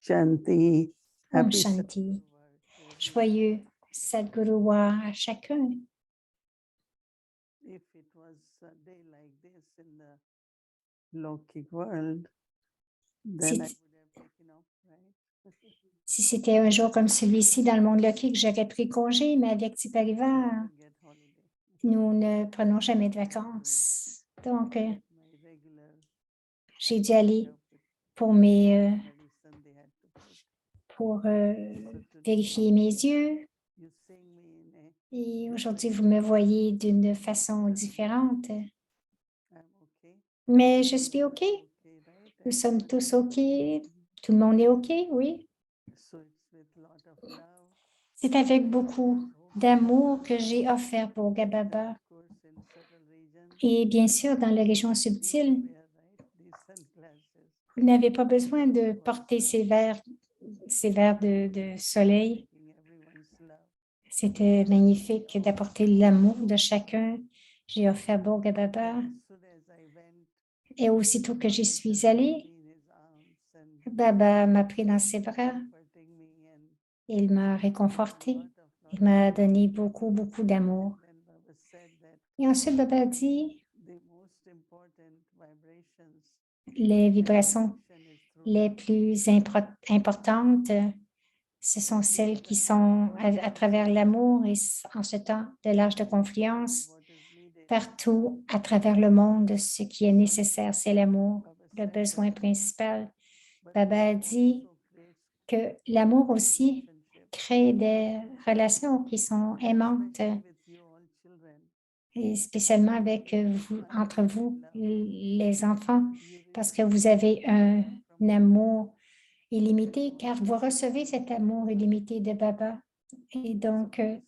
Shanti. Om Happy Shanti. Joyeux Sadguruwa à chacun. If it was a day like this in the Lokik world, then I Si, would have taken off, right? si c'était un jour comme celui-ci dans le monde lokique, j'aurais pris congé, mais avec Tipariva, Don't get holiday. nous ne prenons jamais de vacances. Donc, My regular j'ai dû aller pour mes medicine they had to put. pour vérifier mes yeux. You seeing me in a Et aujourd'hui, vous me voyez d'une façon différente. I'm okay. Mais je suis OK. Okay, right? Nous sommes tous OK. Tout le monde est OK, oui. So it's with lot of love. C'est avec beaucoup d'amour que j'ai offert pour Gababa. Of course, in subtle regions, Et bien sûr, dans les régions subtiles, wear right decent glasses. vous n'avez pas besoin de porter ces verres de soleil. Taking everyone's love. C'était magnifique d'apporter l'amour de chacun. J'ai offert pour Gababa. As soon as I went, Et aussitôt que j'y suis allée, in his arms and Baba m'a pris dans ses bras. comforting me and Il m'a réconforté. lot Il m'a donné beaucoup, beaucoup d'amour. then Baba said that Et ensuite, Baba a dit, the most important vibrations les vibrations is through les plus importantes, ce sont celles qui sont à travers l'amour et en ce temps de l'âge de confiance, what is needed. partout à travers le monde, ce qui est nécessaire, c'est l'amour, le besoin principal. Baba a dit que l'amour aussi crée des relations qui sont aimantes, With you all children, et spécialement avec vous, entre vous, les enfants, parce que vous avez un amour illimité, car vous recevez cet amour illimité de Baba. Et donc, said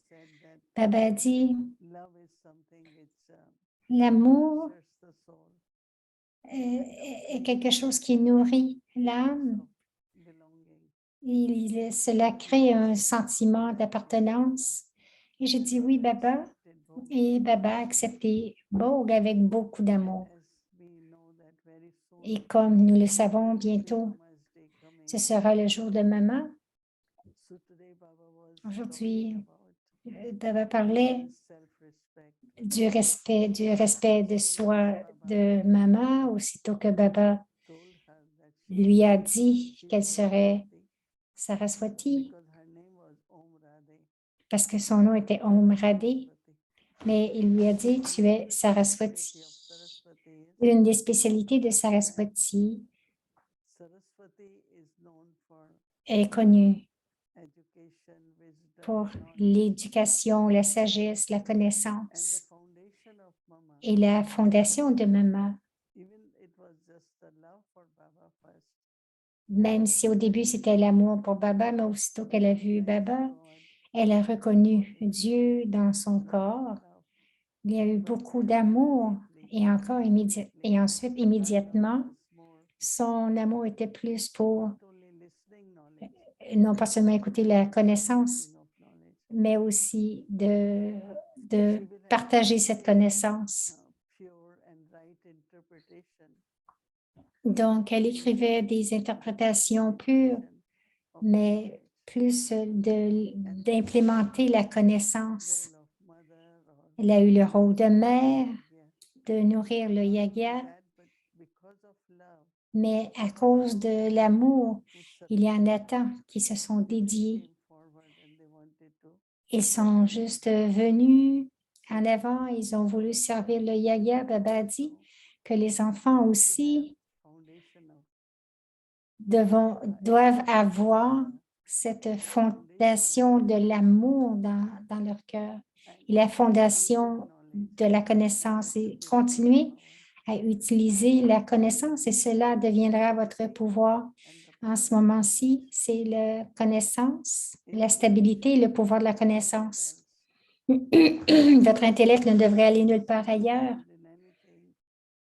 that Baba dit, love is something which l'amour nurtures the soul, est quelque chose qui nourrit l'âme. belonging. Cela crée un sentiment d'appartenance. Et j'ai dit oui, Baba. Et Baba a accepté Bog avec beaucoup d'amour. As we know that very soon, Et comme nous le savons bientôt, Mama's Day coming. ce sera le jour de maman. So today Baba was Aujourd'hui, talking about Baba parlait self-respect. du respect de soi de maman, aussitôt que Baba Told her that lui a dit qu'elle serait Saraswati, because her name was Om Radhe. parce que son nom était Om Radhe, mais il lui a dit, tu es Saraswati. Saraswati is Une des spécialités de Saraswati Saraswati is known for est connue education, wisdom, pour knowledge, l'éducation, la sagesse, la and the connaissance foundation of Mama. et la fondation de maman. Even it was just the love for Baba first. Même si au début c'était l'amour pour Baba, mais aussitôt qu'elle a vu Baba, God, elle a reconnu Dieu dans son corps. Il y a eu beaucoup d'amour et encore et ensuite immédiatement, more son amour était plus pour not only listening knowledge, non pas seulement écouter la connaissance, of knowledge, mais aussi de partager cette connaissance. pure and right interpretation Donc, elle écrivait des interprétations pures, mais plus d'implémenter la connaissance. of mother or Elle a eu le rôle de mère, de nourrir le yagya, that, but because of love, mais à cause de l'amour, il y en a tant qui se sont dédiés. came forward and they wanted to Ils sont juste venus en avant, ils ont voulu servir le yagya. Baba a dit que les enfants aussi foundation of doivent avoir cette fondation de l'amour dans leur cœur et la fondation de la connaissance et continuer à utiliser la connaissance et cela deviendra votre pouvoir. En ce moment-ci, c'est la connaissance, la stabilité et le pouvoir de la connaissance. Votre intellect ne devrait aller nulle part ailleurs. in anything,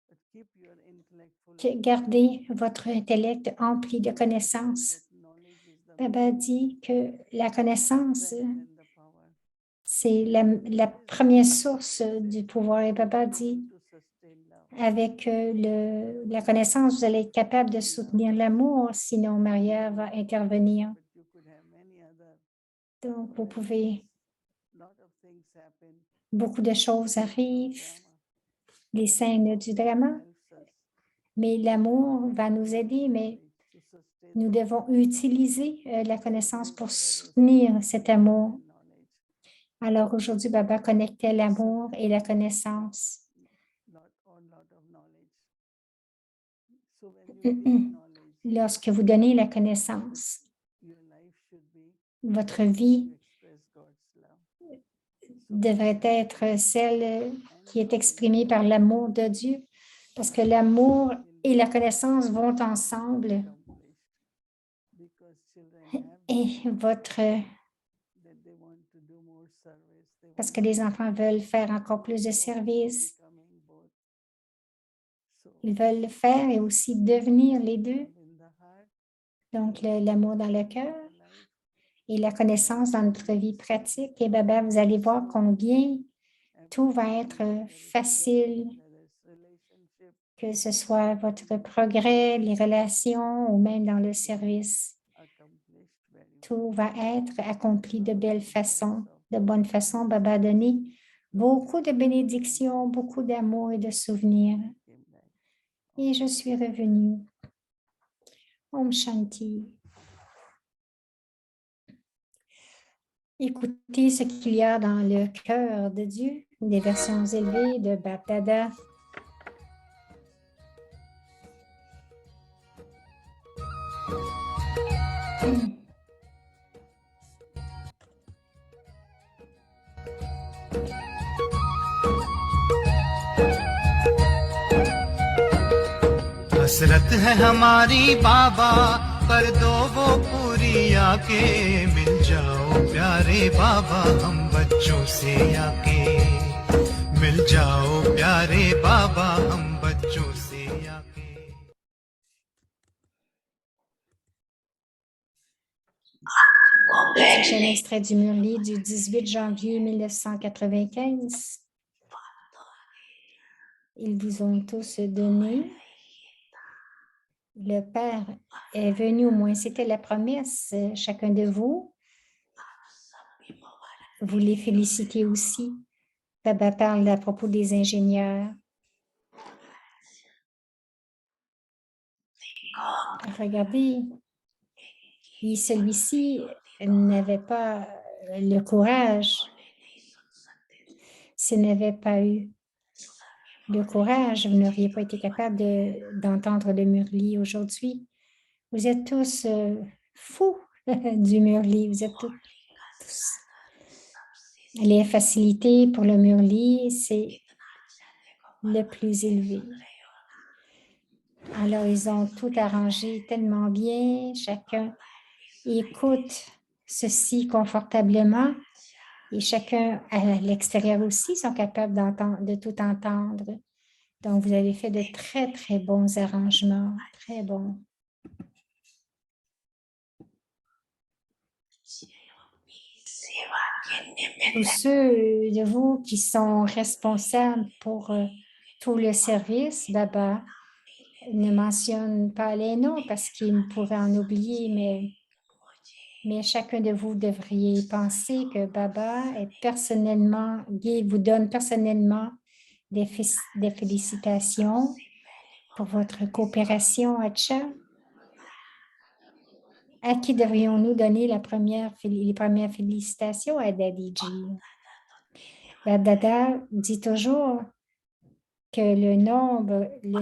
but keep your intellect full. Gardez votre intellect empli de connaissances. Knowledge is the Baba dit que la connaissance, and the power c'est la première source du pouvoir. Et Baba dit, to sustain love. avec la connaissance, vous allez être capable de soutenir l'amour, sinon Maria va intervenir. but you could have many other, Donc, vous pouvez, lot of things happen. beaucoup de choses arrivent, Drama les scènes du drama, helps us mais l'amour va nous aider, mais to sustain nous devons utiliser la connaissance pour soutenir cet amour. knowledge. Alors aujourd'hui, Baba connectait l'amour et la connaissance. Lot of knowledge. So when you give knowledge, Lorsque vous donnez la connaissance, your life should be votre vie to express God's love. devrait être celle qui est exprimée par l'amour de Dieu, parce que l'amour et la connaissance vont ensemble. Accomplished. Because children have Et votre, that they want to do more service. They parce want que les enfants veulent faire encore plus de services, becoming both. So ils veulent le faire et aussi devenir les deux. in the heart, Donc, l'amour dans le cœur life, et la connaissance dans notre vie pratique. Et Baba, vous allez voir combien tout va être facile, others' relationship, que ce soit votre progrès, les relations ou même dans le service. accomplished very well. Tout va être accompli de belle façon, de bonne façon. Baba a donné beaucoup de bénédictions, beaucoup d'amour et de souvenirs. Came back. Et je suis revenue. Om Shanti. Écoutez ce qu'il y a dans le cœur de Dieu, des versions élevées de Bapdada. हसरत है हमारी बाबा कर दो वो पूरी आके मिल जाओ प्यारे बाबा हम बच्चों से आके मिल जाओ प्यारे बाबा हम बच्चों से आके C'est un extrait du Murli du 18 janvier 1995. Ils vous ont tous donné. Le Père est venu au moins, c'était la promesse, chacun de vous. Vous les félicitez aussi. Baba parle à propos des ingénieurs. Regardez, et celui-ci n'avait pas le courage. S'il n'avait pas eu le courage, vous n'auriez pas été capable d'entendre le Murli aujourd'hui. Vous êtes tous fous du Murli. Vous êtes tous. Les facilités pour le Murli, c'est le plus élevé. Alors, ils ont tout arrangé tellement bien. Chacun écoute ceci confortablement et chacun à l'extérieur aussi sont capables de tout entendre. Donc, vous avez fait de très, très bons arrangements, très bons. Tous ceux de vous qui sont responsables pour tout le service, Baba ne mentionne pas les noms parce qu'il pourrait en oublier, mais chacun de vous devriez penser que Baba est personnellement, Guy vous donne personnellement des félicitations pour votre coopération, Acha. À qui devrions-nous donner les premières félicitations? À Dadiji. Dada dit toujours que le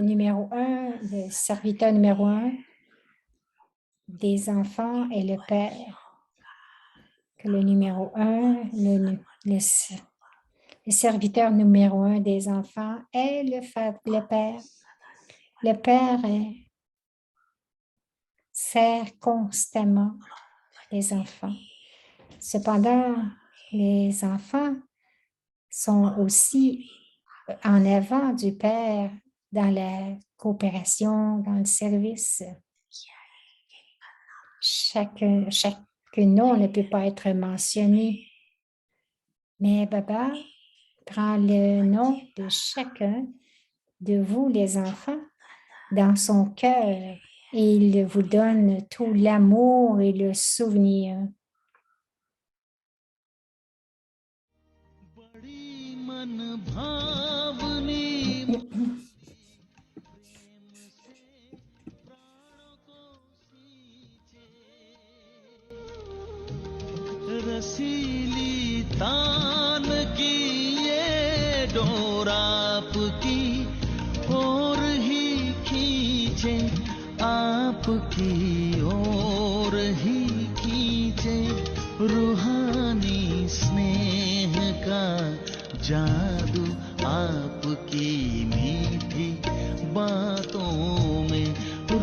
numéro 1, le serviteur numéro 1 des enfants est le Père. Que le numéro 1, le serviteur numéro 1 des enfants est le Père. Le Père sert constamment les enfants. Cependant, les enfants sont aussi en avant du Père dans la coopération, dans le service. Chaque nom ne peut pas être mentionné, mais Baba prend le nom de chacun de vous, les enfants, dans son cœur et il vous donne tout l'amour et le souvenir. बड़ी मन भावनी रसीली तान की ये डोर आपकी और ही खींचे आपकी ओर ही खींचे रूहानी स्नेह का जादू आपकी मीठी बातों में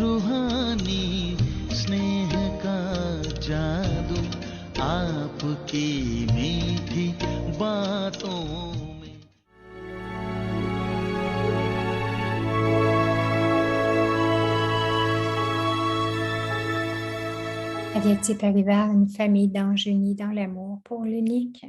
रूहानी स्नेह का जादू आपकी मीठी बातों में Avait-il arrivé à une famille d'anges unis dans l'amour pour l'unique?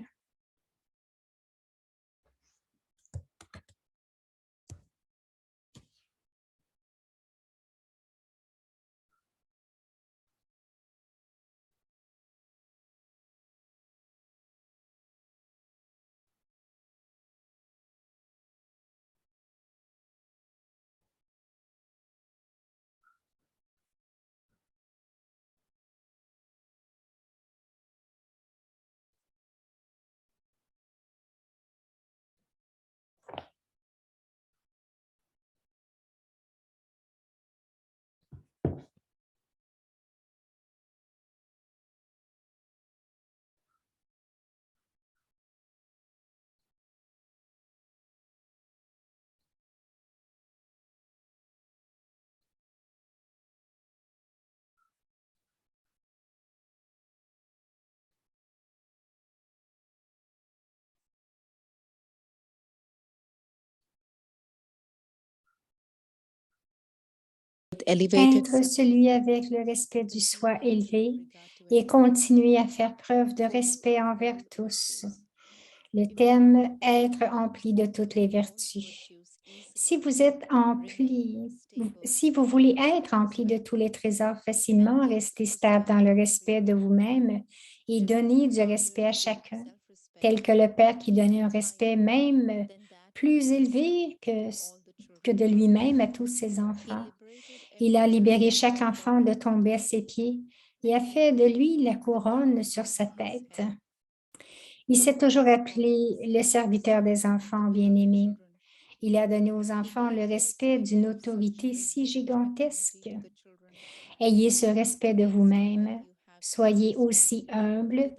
Être celui avec le respect du soi élevé et continuer à faire preuve de respect envers tous. Le thème « Être empli de toutes les vertus ». Si vous êtes empli, si vous voulez être empli de tous les trésors facilement, restez stable dans le respect de vous-même et donnez du respect à chacun, tel que le Père qui donnait un respect même plus élevé que de lui-même à tous ses enfants. Il a libéré chaque enfant de tomber à ses pieds et a fait de lui la couronne sur sa tête. Il s'est toujours appelé le serviteur des enfants bien-aimés. Il a donné aux enfants le respect d'une autorité si gigantesque. Ayez ce respect de vous-même. Soyez aussi humble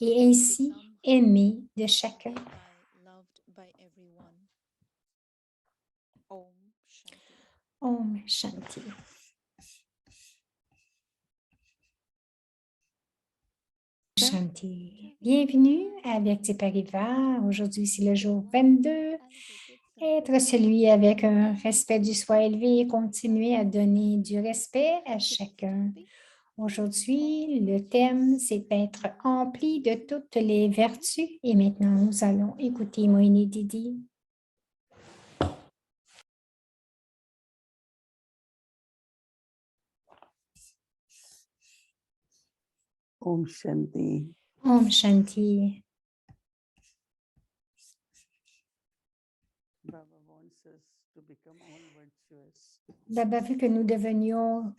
et ainsi aimé de chacun. Om Shanti. Shanti. Bienvenue à Avyakti Parivar. Aujourd'hui, c'est le jour 22. Être celui avec un respect du soi élevé et continuer à donner du respect à chacun. Aujourd'hui, le thème, c'est être empli de toutes les vertus. Et maintenant, nous allons écouter Mohini Didi. Om Shanti. Om Shanti. Baba wants us to become all virtuous. Baba veut que nous devenions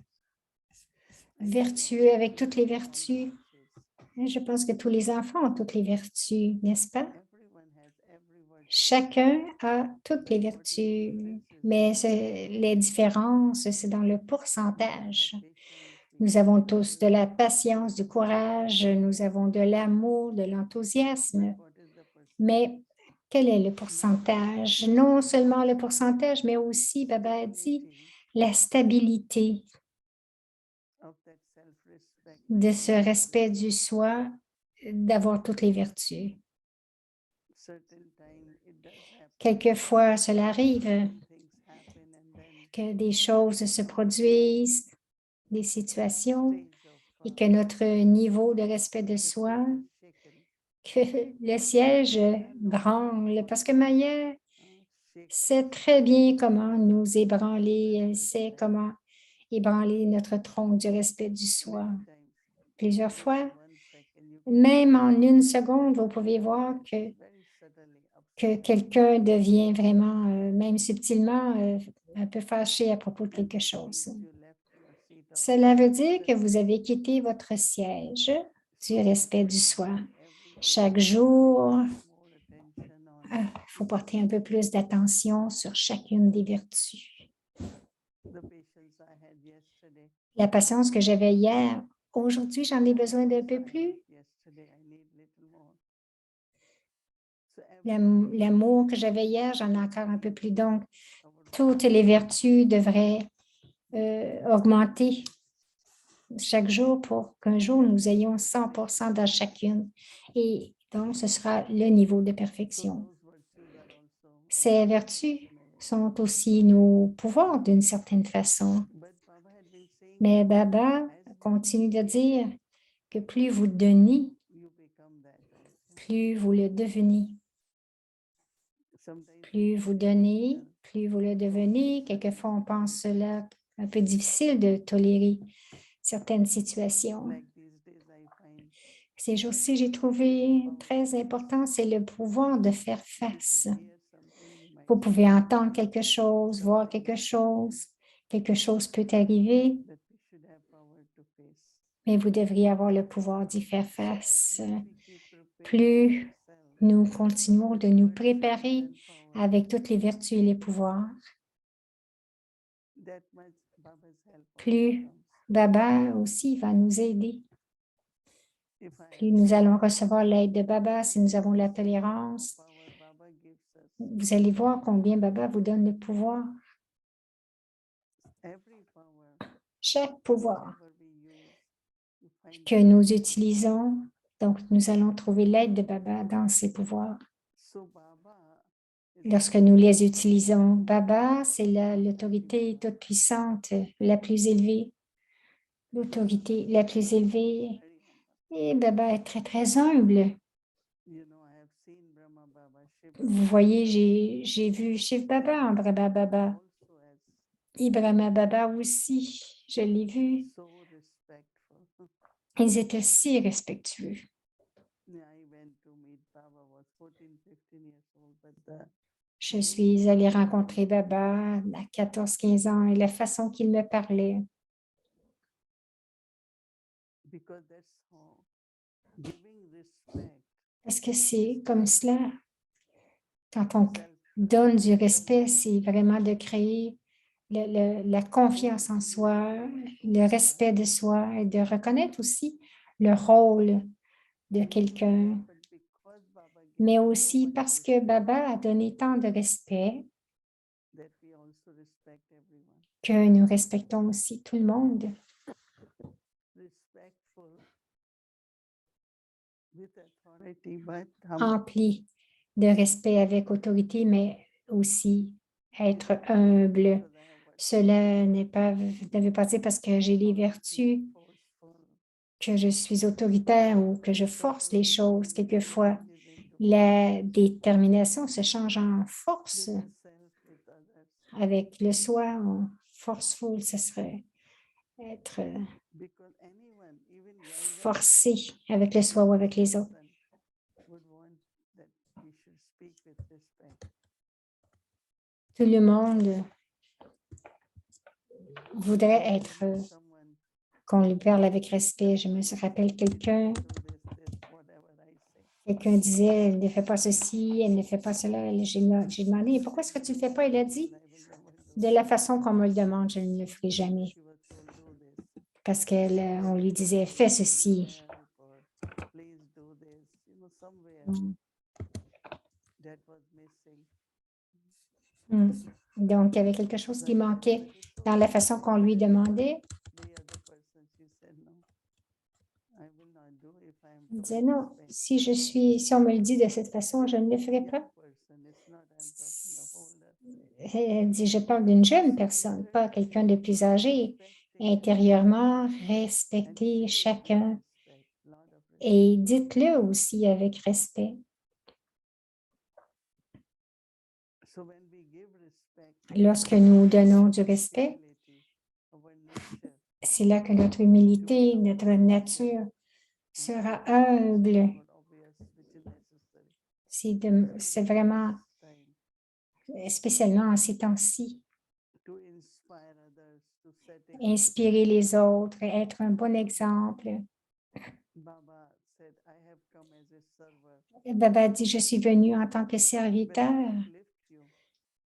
vertueux avec toutes les vertus. Je pense que tous les enfants ont toutes les vertus, n'est-ce pas? Chacun a toutes les vertus, mais les différences, c'est dans le pourcentage. Nous avons tous de la patience, du courage, nous avons de l'amour, de l'enthousiasme, mais quel est le pourcentage? Non seulement le pourcentage, mais aussi, Baba a dit, la stabilité de ce respect du soi, d'avoir toutes les vertus. Quelquefois, cela arrive que des choses se produisent, des situations, et que notre niveau de respect de soi, que le siège branle, parce que Maya sait très bien comment nous ébranler, elle sait comment ébranler notre tronc du respect du soi. Plusieurs fois, même en une seconde, vous pouvez voir que quelqu'un devient vraiment, même subtilement, un peu fâché à propos de quelque chose. Cela veut dire que vous avez quitté votre siège du respect du soi. Chaque jour, il faut porter un peu plus d'attention sur chacune des vertus. La patience que j'avais hier, aujourd'hui, j'en ai besoin d'un peu plus. L'amour que j'avais hier, j'en ai encore un peu plus. Donc, toutes les vertus devraient augmenter chaque jour pour qu'un jour, nous ayons 100% dans chacune. Et donc, ce sera le niveau de perfection. Ces vertus sont aussi nos pouvoirs d'une certaine façon. Mais Baba continue de dire que plus vous donnez, plus vous le devenez. Plus vous donnez, plus vous le devenez. Quelquefois, on pense cela un peu difficile de tolérer certaines situations. Ces jours-ci, j'ai trouvé très important, c'est le pouvoir de faire face. Vous pouvez entendre quelque chose, voir quelque chose peut arriver, mais vous devriez avoir le pouvoir d'y faire face. Plus nous continuons de nous préparer avec toutes les vertus et les pouvoirs, plus Baba aussi va nous aider. Plus nous allons recevoir l'aide de Baba si nous avons la tolérance. Vous allez voir combien Baba vous donne le pouvoir. Chaque pouvoir que nous utilisons, donc nous allons trouver l'aide de Baba dans ces pouvoirs. Lorsque nous les utilisons, Baba, c'est l'autorité toute puissante, la plus élevée. L'autorité la plus élevée. Et Baba est très, très humble. Vous voyez, j'ai vu Shiv Baba en Brahma Baba. Et Brahma Baba aussi, je l'ai vu. Ils étaient si respectueux. Je suis allée rencontrer Baba à 14-15 ans et la façon qu'il me parlait. Parce que c'est comme cela. Quand on donne du respect, c'est vraiment de créer la confiance en soi, le respect de soi et de reconnaître aussi le rôle de quelqu'un. Mais aussi parce que Baba a donné tant de respect que nous respectons aussi tout le monde. Rempli de respect avec autorité, mais aussi être humble. Cela ne veut pas dire parce que j'ai les vertus que je suis autoritaire ou que je force les choses. Quelquefois, la détermination se change en force. Avec le soi, en forceful, ce serait être forcé avec le soi ou avec les autres. Tout le monde voudrait qu'on lui parle avec respect. Je me rappelle quelqu'un disait, elle ne fait pas ceci, elle ne fait pas cela. J'ai demandé, pourquoi est-ce que tu ne le fais pas? Il a dit, de la façon qu'on me le demande, je ne le ferai jamais. Parce qu'on lui disait, fais ceci. Donc, il y avait quelque chose qui manquait dans la façon qu'on lui demandait. Il disait non, si on me le dit de cette façon, je ne le ferai pas. Elle dit, je parle d'une jeune personne, pas quelqu'un de plus âgé. Intérieurement, respectez chacun et dites-le aussi avec respect. Lorsque nous donnons du respect, c'est là que notre humilité, notre nature sera humble. C'est vraiment, spécialement en ces temps-ci, inspirer les autres, être un bon exemple. Baba dit, je suis venu en tant que serviteur,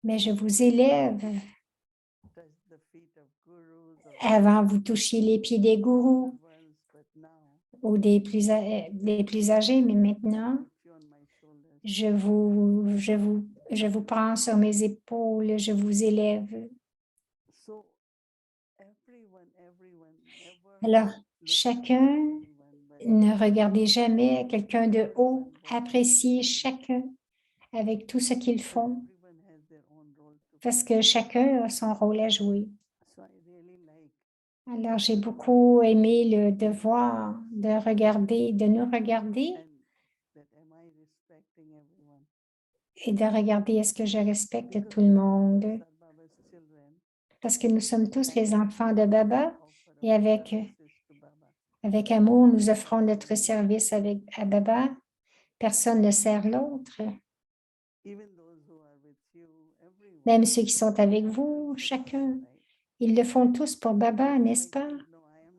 mais je vous élève. Avant, vous touchiez les pieds des gourous ou des plus âgés, mais maintenant, je vous prends sur mes épaules, je vous élève. Alors, chacun, ne regardez jamais quelqu'un de haut, appréciez chacun avec tout ce qu'ils font, parce que chacun a son rôle à jouer. Alors, j'ai beaucoup aimé le devoir de regarder, de nous regarder et de regarder est-ce que je respecte tout le monde. Parce que nous sommes tous les enfants de Baba et avec amour, nous offrons notre service à Baba. Personne ne sert l'autre. Même ceux qui sont avec vous, chacun, ils le font tous pour Baba, n'est-ce pas?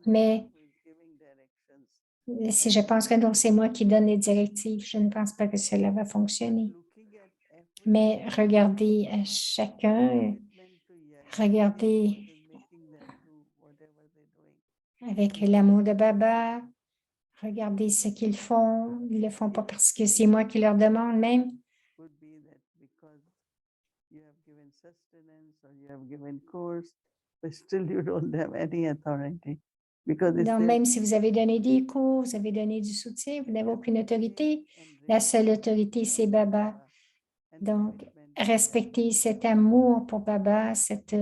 Mais si je pense que non, c'est moi qui donne les directives, je ne pense pas que cela va fonctionner. Mais regardez chacun, regardez avec l'amour de Baba, regardez ce qu'ils font. Ils ne le font pas parce que c'est moi qui leur demande même. Donc, même si vous avez donné des cours, vous avez donné du soutien, vous n'avez aucune autorité. La seule autorité, c'est Baba. Donc, respectez cet amour pour Baba, cette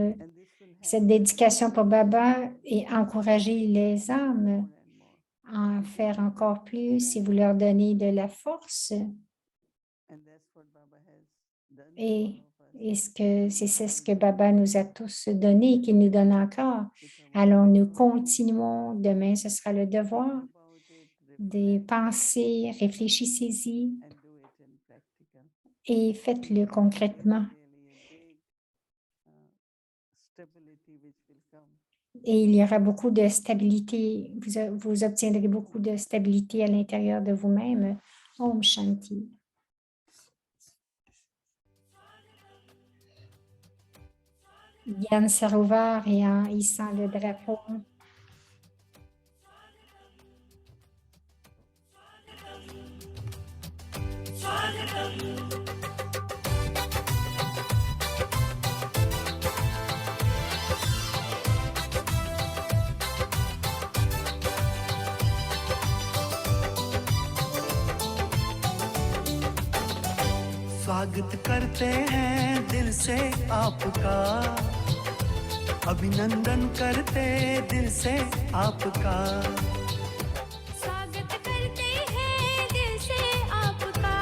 dédication pour Baba et encouragez les âmes à en faire encore plus si vous leur donnez de la force. Et c'est ce que Baba nous a tous donné et qu'il nous donne encore. Alors, nous continuons. Demain, ce sera le devoir de penser, réfléchissez-y et faites-le concrètement. Et il y aura beaucoup de stabilité. Vous obtiendrez beaucoup de stabilité à l'intérieur de vous-même. Om Shanti. Gyan Sarovar et en hissant le drapeau. स्वागत करते हैं दिल से आपका अभिनंदन करते दिल से आपका स्वागत करते हैं दिल से आपका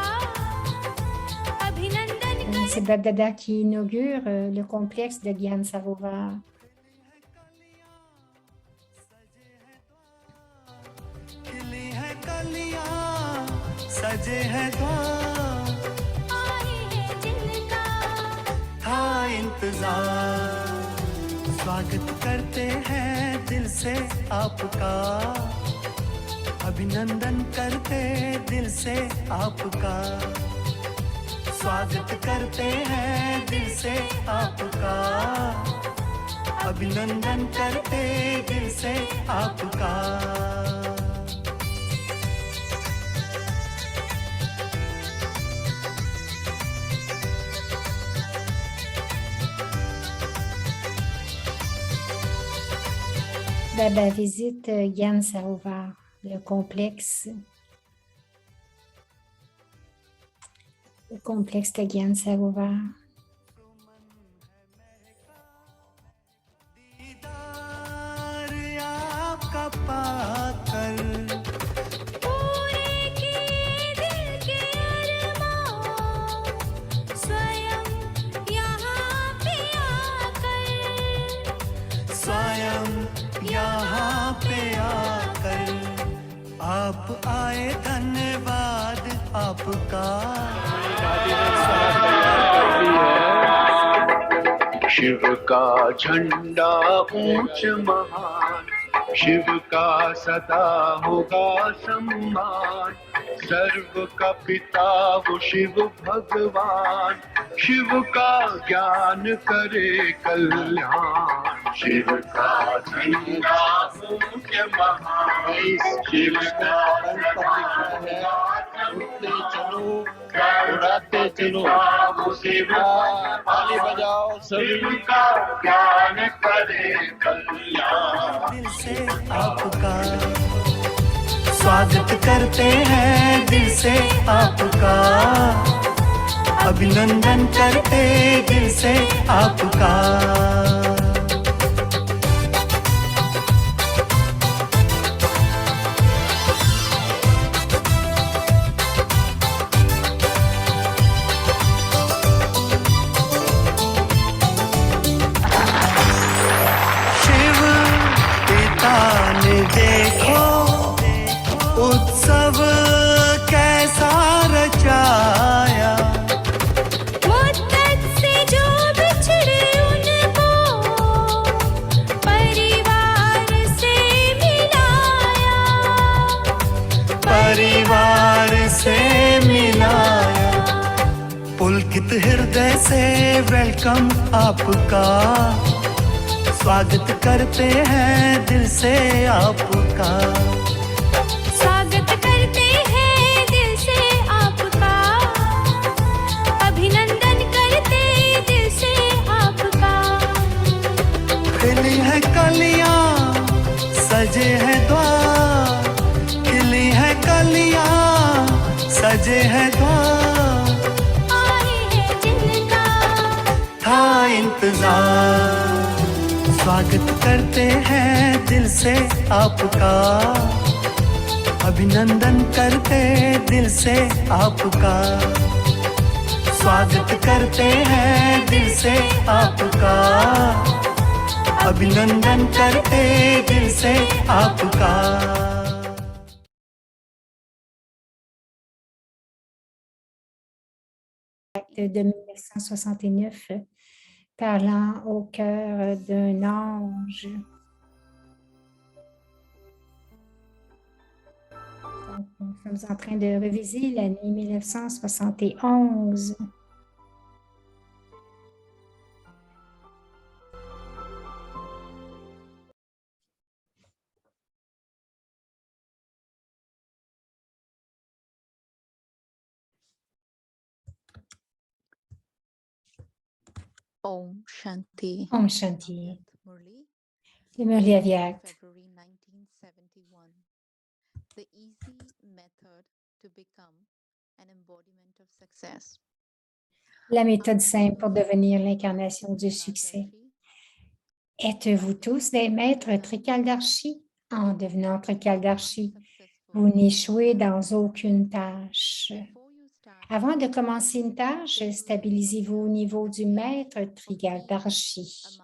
अभिनंदन C'est Babdada qui inaugure le complexe de Gyan Sarovar. खिली है कलियां सजे हैं द्वार आए हैं जिनका था इंतजार स्वागत करते हैं दिल से आपका अभिनंदन करते दिल से आपका स्वागत करते हैं दिल से आपका अभिनंदन करते दिल से आपका Baba visite Gyan Sarovar, le complexe de Gyan Sarovar. दीदार आपका पाकर पूरे किए दिल के अरमान स्वयं यहाँ पे आप आए धन्यवाद आपका शिव का झंडा ऊंच महान शिव का सदा होगा सम्मान सर्व का पिता वो शिव भगवान शिव का ज्ञान करे कल्याण शिव का झंडा ऊंच महान शिव का उड़ते चलो उड़ाते चलो शिव ताली बजाओ शिव का ज्ञान करे कल्याण दिल से आपका स्वागत करते हैं दिल से आपका अभिनंदन करते दिल से आपका शिव पिता ने देखो उत्सव कैसा रचाया मुद्दत से जो बिछड़े उनको परिवार से मिलाया परिवार से मिलाया पुलकित हृदय से वेलकम आपका स्वागत करते हैं दिल से आपका स्वागत करते हैं दिल से आपका अभिनंदन करते दिल से आपका खिली है कलियां सजे हैं द्वार खिली है कलियां सजे हैं द्वार आए हैं जिनका था इंतजार स्वागत करते हैं दिल से आपका अभिनंदन करते दिल से आपका स्वागत करते हैं दिल से आपका अभिनंदन करते दिल से आपका de 1969 parlant au cœur d'un ange. Donc, nous sommes en train de réviser l'année 1971. Om Shanti. Om Shanti. Murli, Le Murli Avyakt. February 1971. The easy method to become an embodiment of success. La méthode simple pour devenir l'incarnation du succès. Êtes-vous tous des maîtres trikaldarshi? En devenant trikaldarshi, vous n'échouez dans aucune tâche. Avant de commencer une tâche, stabilisez-vous au niveau du maître trikaldarshi.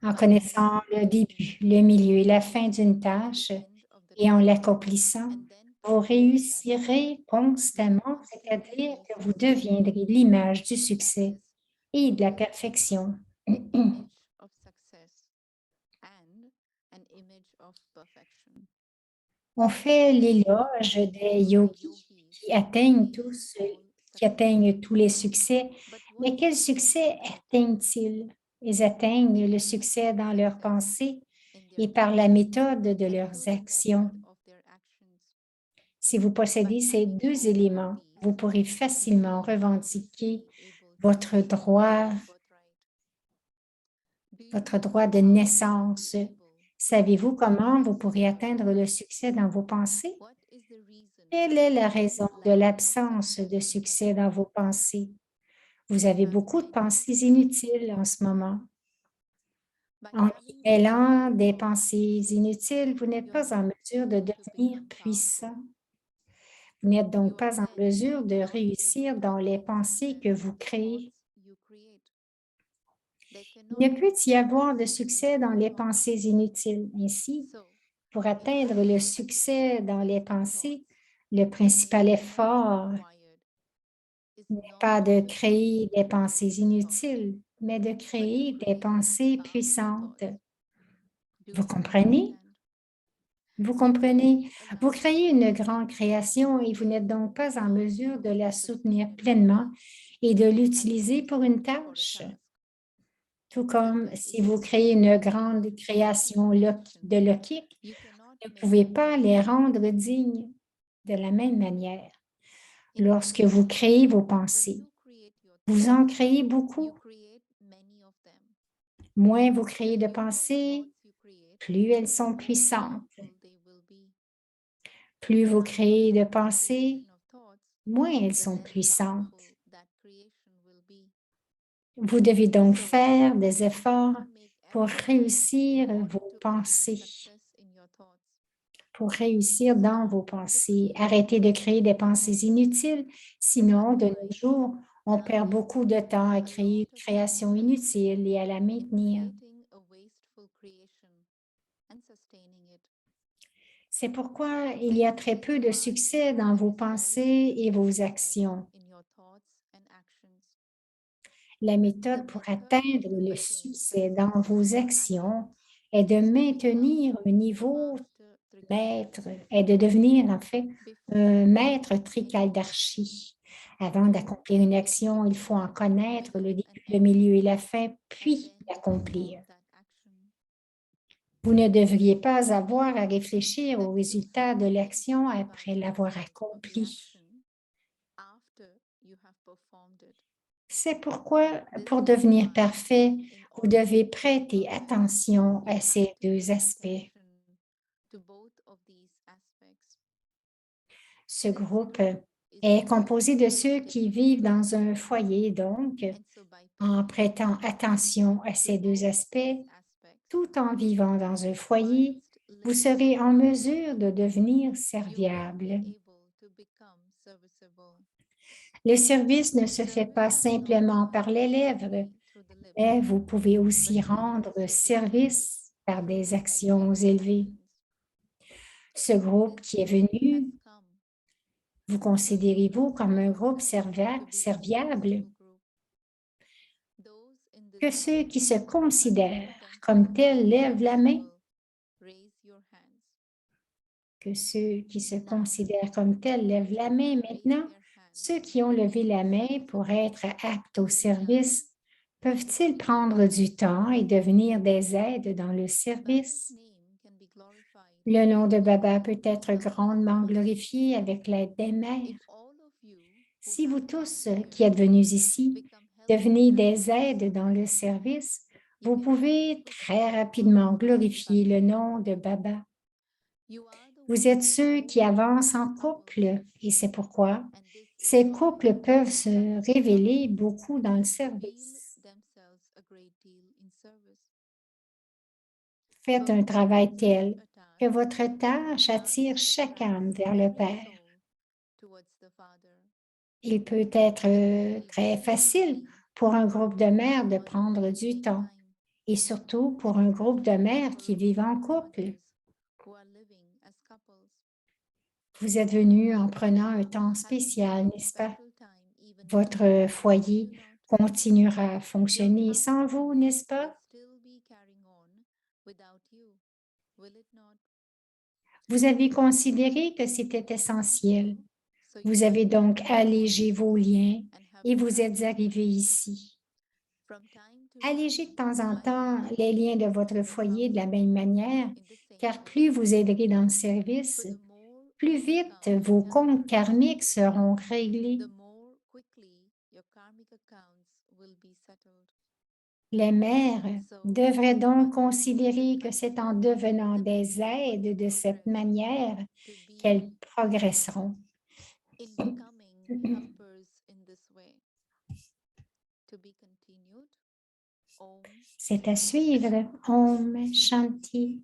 En connaissant le début, le milieu et la fin d'une tâche et en l'accomplissant, vous réussirez constamment, c'est-à-dire que vous deviendrez l'image du succès et de la perfection. On fait l'éloge des yogis qui atteignent tous les succès, mais quel succès atteignent-ils? Ils atteignent le succès dans leurs pensées et par la méthode de leurs actions. Si vous possédez ces deux éléments, vous pourrez facilement revendiquer votre droit de naissance. Savez-vous comment vous pourrez atteindre le succès dans vos pensées? Quelle est la raison de l'absence de succès dans vos pensées? Vous avez beaucoup de pensées inutiles en ce moment. En y mêlant des pensées inutiles, vous n'êtes pas en mesure de devenir puissant. Vous n'êtes donc pas en mesure de réussir dans les pensées que vous créez. Il ne peut y avoir de succès dans les pensées inutiles. Ainsi, pour atteindre le succès dans les pensées, le principal effort n'est pas de créer des pensées inutiles, mais de créer des pensées puissantes. Vous comprenez? Vous comprenez? Vous créez une grande création et vous n'êtes donc pas en mesure de la soutenir pleinement et de l'utiliser pour une tâche. Tout comme si vous créez une grande création de Lokic, vous ne pouvez pas les rendre dignes de la même manière. Lorsque vous créez vos pensées, vous en créez beaucoup. Moins vous créez de pensées, plus elles sont puissantes. Plus vous créez de pensées, moins elles sont puissantes. Vous devez donc faire des efforts pour réussir vos pensées, pour réussir dans vos pensées. Arrêtez de créer des pensées inutiles, sinon, de nos jours, on perd beaucoup de temps à créer une création inutile et à la maintenir. C'est pourquoi il y a très peu de succès dans vos pensées et vos actions. La méthode pour atteindre le succès dans vos actions est de maintenir un niveau maître, est de devenir en fait un maître trikaldarshi. Avant d'accomplir une action, il faut en connaître le début, le milieu et la fin, puis l'accomplir. Vous ne devriez pas avoir à réfléchir au résultat de l'action après l'avoir accomplie. C'est pourquoi, pour devenir parfait, vous devez prêter attention à ces deux aspects. Ce groupe est composé de ceux qui vivent dans un foyer, donc, en prêtant attention à ces deux aspects, tout en vivant dans un foyer, vous serez en mesure de devenir serviable. Le service ne se fait pas simplement par les lèvres, mais vous pouvez aussi rendre service par des actions élevées. Ce groupe qui est venu, vous considérez-vous comme un groupe serviable? Que ceux qui se considèrent comme tels lèvent la main? Que ceux qui se considèrent comme tels lèvent la main maintenant. Ceux qui ont levé la main pour être aptes au service, peuvent-ils prendre du temps et devenir des aides dans le service? Le nom de Baba peut être grandement glorifié avec l'aide des mères. Si vous tous qui êtes venus ici devenez des aides dans le service, vous pouvez très rapidement glorifier le nom de Baba. Vous êtes ceux qui avancent en couple et c'est pourquoi ces couples peuvent se révéler beaucoup dans le service. Faites un travail tel que votre tâche attire chaque âme vers le Père. Il peut être très facile pour un groupe de mères de prendre du temps et surtout pour un groupe de mères qui vivent en couple. Vous êtes venus en prenant un temps spécial, n'est-ce pas? Votre foyer continuera à fonctionner sans vous, n'est-ce pas? Vous avez considéré que c'était essentiel. Vous avez donc allégé vos liens et vous êtes arrivés ici. Allégez de temps en temps les liens de votre foyer de la même manière, car plus vous aiderez dans le service, plus vite vos comptes karmiques seront réglés. Les mères devraient donc considérer que c'est en devenant des aides de cette manière qu'elles progresseront. C'est à suivre. Om Shanti.